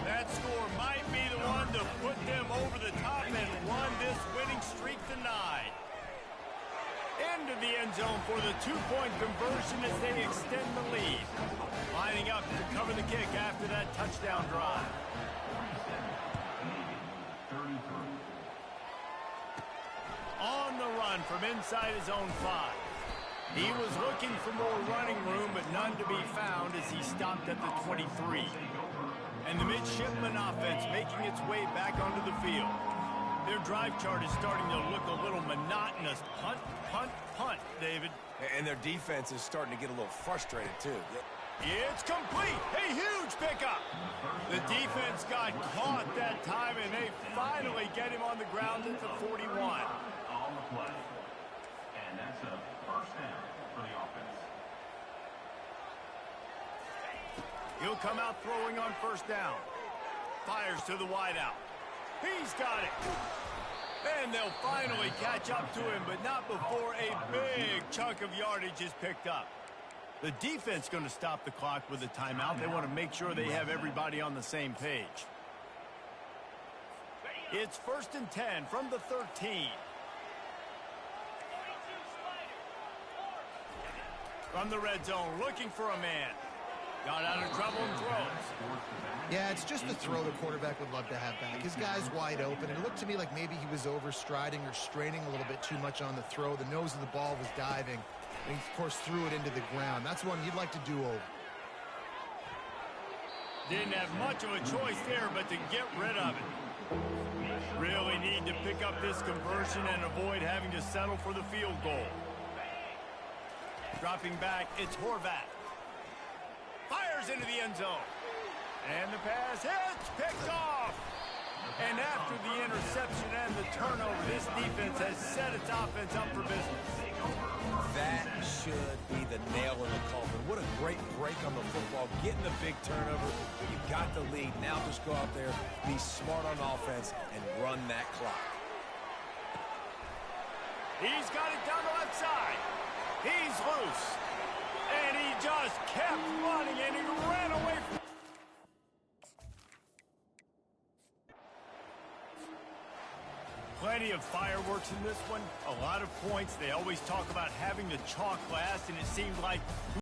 That score might be the one to put them over the top and run this winning streak to 9. Into the end zone for the 2-point conversion as they extend the lead. Lining up to cover the kick after that touchdown drive. On the run from inside his own 5. He was looking for more running room, but none to be found as he stopped at the 23. And the midshipman offense making its way back onto the field. Their drive chart is starting to look a little monotonous. Punt, punt, punt, David. And their defense is starting to get a little frustrated, too. It's complete. A huge pickup. The defense got caught that time, and they finally get him on the ground at the 41. On the play. And that's a first down for the offense. He'll come out throwing on first down. Fires to the wideout. He's got it. And they'll finally catch up to him, but not before a big chunk of yardage is picked up. The defense going to stop the clock with a timeout. They want to make sure they have everybody on the same page. It's 1st and 10 from the 13. From the red zone, looking for a man. Got out of trouble and throws. Yeah, it's just the throw the quarterback would love to have back. His guy's wide open. It looked to me like maybe he was overstriding or straining a little bit too much on the throw. The nose of the ball was diving. And he, of course, threw it into the ground. That's one you'd like to do over. Didn't have much of a choice there, but to get rid of it. Really need to pick up this conversion and avoid having to settle for the field goal. Dropping back, it's Horvath. Fires into the end zone. And the pass hits, picked off. And after the interception and the turnover, this defense has set its offense up for business. That should be the nail in the coffin. What a great break on the football. Getting the big turnover. You got the lead. Now just go out there, be smart on offense, and run that clock. He's got it down the left side. He's loose. And he just kept running, and he ran away from... Plenty of fireworks in this one. A lot of points. They always talk about having to chalk last, and it seemed like